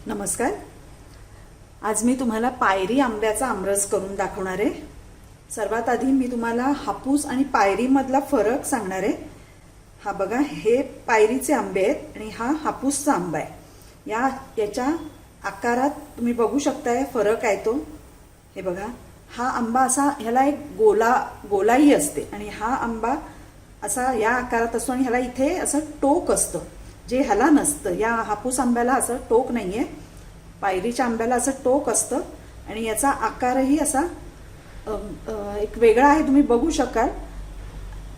नमस्कार. आज मी तुम्हाला पायरी आंब्याचा आमरस करून दाखवणार आहे. सर्वात आधी मी तुम्हाला हापूस आणि पायरीमधला फरक सांगणार आहे. हा बघा, हे पायरीचे आंबे आहेत आणि हा हापूसचा आंबा आहे. याच्या आकारात तुम्ही बघू शकताय फरक आहे तो. हे बघा, हा आंबा असा, ह्याला एक गोलाई असते आणि हा आंबा असा या आकारात असतो आणि ह्याला इथे असं टोक असतं, जे ह्याला नसतं. या हापूस आंब्याला असं टोक नाहीये, पायरीच्या आंब्याला असं टोक असतं आणि याचा आकारही असा एक वेगळा आहे, तुम्ही बघू शकाल.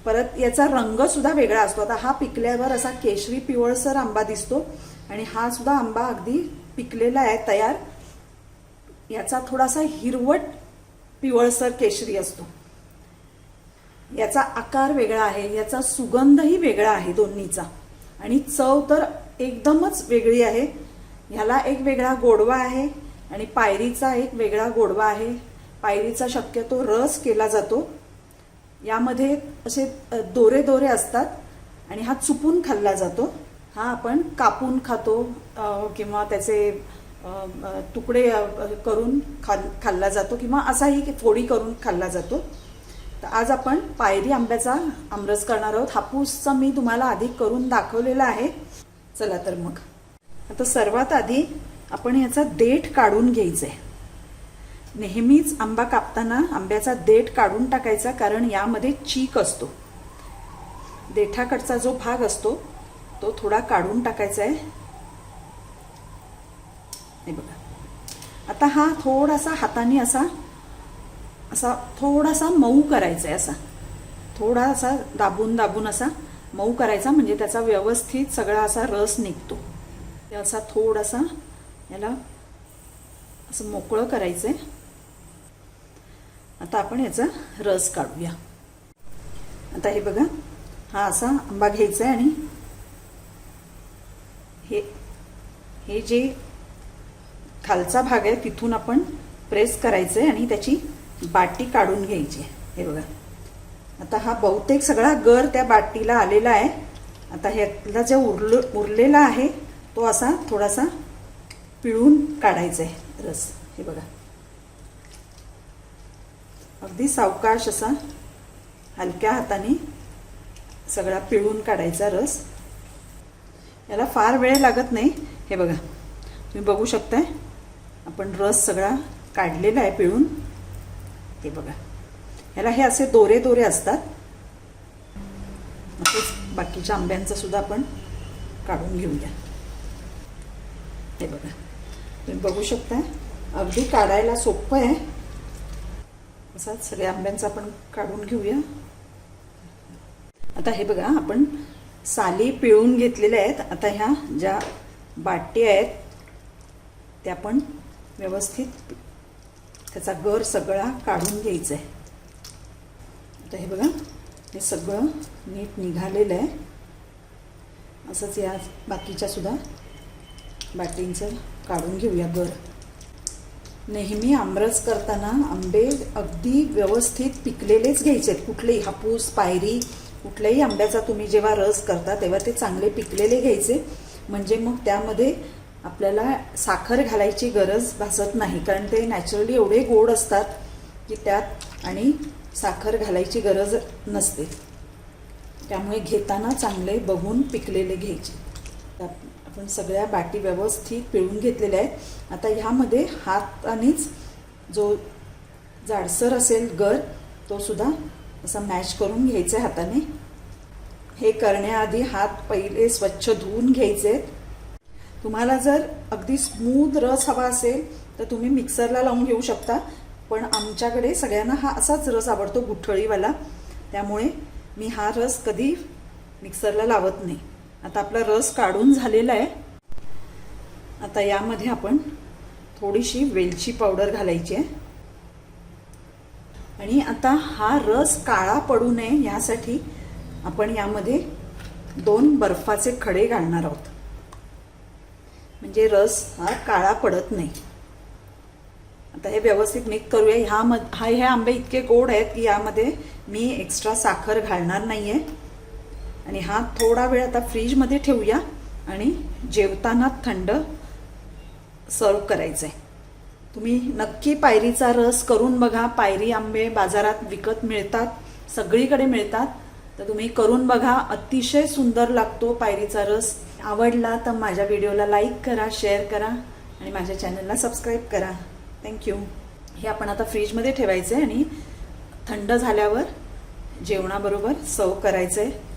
परत याचा रंग सुद्धा वेगळा असतो. आता हा पिकल्यावर असा केशरी पिवळसर आंबा दिसतो आणि हा सुद्धा आंबा अगदी पिकलेला आहे तयार. याचा थोडासा हिरवट पिवळसर केशरी असतो. याचा आकार वेगळा आहे, याचा सुगंधही वेगळा आहे दोन्हीचा आणि चव तर एकदमच वेगळी आहे. ह्याला एक वेगळा गोडवा आहे आणि पायरीचा एक वेगळा गोडवा आहे. पायरीचा शक्यतो रस केला जातो. यामध्ये असे दोरे दोरे असतात आणि हा चुपून खाल्ला जातो. हा आपण कापून खातो किंवा त्याचे तुकडे करून खाल्ला जातो किंवा असाही फोडी करून खाल्ला जातो. तर आज आपण पायरी आंब्याचा आमरस करणार आहोत. हापूसचा मी तुम्हाला आधी करून दाखवलेला आहे. चला तर मग आता सर्वात आधी आपण याचा देठ काढून घ्यायचा आहे. नेहमीच आंबा कापताना आंब्याचा देठ काढून टाकायचा, कारण यामध्ये चीक असतो. देठाकडचा जो भाग असतो तो थोडा काढून टाकायचा आहे. हे बघा, आता हा थोडासा हाताने असा असा थोडासा मऊ करायचा आहे. असा थोडासा दाबून दाबून असा मऊ करायचा, म्हणजे त्याचा व्यवस्थित सगळा असा रस निघतो. ते असा थोडासा याला असं मोकळं करायचं आहे. आता आपण याचा रस काढूया. आता हे बघा, हा असा आंबा घ्यायचा आहे आणि हे जे खालचा भाग आहे तिथून आपण प्रेस करायचं आहे आणि त्याची बाटी काढून घ्यायची. हे बघा, आता हा बहुतेक सगळा गर त्या बाटीला आलेला आहे. आता ह्यातला जो उरलेला आहे तो असा थोडासा पिळून काढायचा आहे रस. हे बघा, अगदी सावकाश असा हलक्या हाताने सगळा पिळून काढायचा रस. याला फार वेळ लागत नाही. हे बघा, तुम्ही बघू शकताय आपण रस सगळा काढलेला आहे पिळून. हे बघा, ह्याला हे असे दोरे दोरे असतात. तसेच बाकीच्या आंब्यांचं सुद्धा आपण काढून घेऊया. हे बघा, तुम्ही बघू शकताय अगदी काढायला सोपं आहे. असाच सगळ्या आंब्यांचं आपण काढून घेऊया. आता हे बघा, आपण साली पिळून घेतलेल्या आहेत. आता ह्या ज्या बाटी आहेत त्या आपण व्यवस्थित त्याचा गर सगळा काढून घ्यायचा आहे. आता हे बघा, हे सगळं नीट निघालेलं आहे. असंच या बाकीच्या सुद्धा बाटींचं काढून घेऊया गर. नेहमी आमरस करताना आंबे अगदी व्यवस्थित पिकलेलेच घ्यायचे आहेत. कुठलेही हापूस, पायरी, कुठल्याही आंब्याचा तुम्ही जेव्हा रस करता तेव्हा ते चांगले पिकलेले घ्यायचे, म्हणजे मग त्यामध्ये आपल्याला साखर घालायची गरज भासत नाही. कारण ते नॅचरली एवढे गोड असतात की त्यात आणि साखर घालायची गरज नसते. त्यामुळे घेताना चांगले बघून पिकलेले घ्यायचे. आपण सगळ्या बाटी व्यवस्थित पिळून घेतलेल्या आहेत. आता ह्यामध्ये हातानेच जो जाडसर असेल गर तो सुद्धा असा मॅश करून घ्यायचा आहे हाताने. हे करण्याआधी हात पहिले स्वच्छ धुवून घ्यायचे. तुम्हाला जर अगदी स्मूथ रस हवा असेल तर तुम्ही मिक्सरला लावून घेऊ शकता, पण आमच्याकडे सगळ्यांना हा असाच रस आवडतो, गुठळीवाला. त्यामुळे मी हा रस कधी मिक्सरला लावत नाही. आता आपला रस काढून झालेला आहे. आता यामध्ये आपण थोडीशी वेलची पावडर घालायची आहे आणि आता हा रस काळा पडू नये यासाठी आपण यामध्ये 2 बर्फाचे खडे घालणार आहोत, म्हणजे रस हा काळा पडत नाही. आता हे व्यवस्थित मिक्स करूया. हे आंबे इतके गोड आहेत की यामध्ये मी एक्स्ट्रा साखर घालणार नाहीये. आणि हा थोडा वेळ आता फ्रीजमध्ये ठेवूया आणि जेवताना थंड सर्व करायचं आहे. तुम्ही नक्की पायरीचा रस करून बघा. पायरी आंबे बाजारात विकत मिळतात, सगळीकडे मिळतात. तर तुम्ही करून बघा, अतिशय सुंदर लागतो पायरीचा रस. आवडला तर माझ्या व्हिडिओला लाईक करा, शेअर करा आणि माझ्या चॅनलला सबस्क्राईब करा. थँक्यू. हे आपण आता फ्रीजमध्ये ठेवायचं आहे आणि थंड झाल्यावर जेवणाबरोबर सर्व करायचं आहे.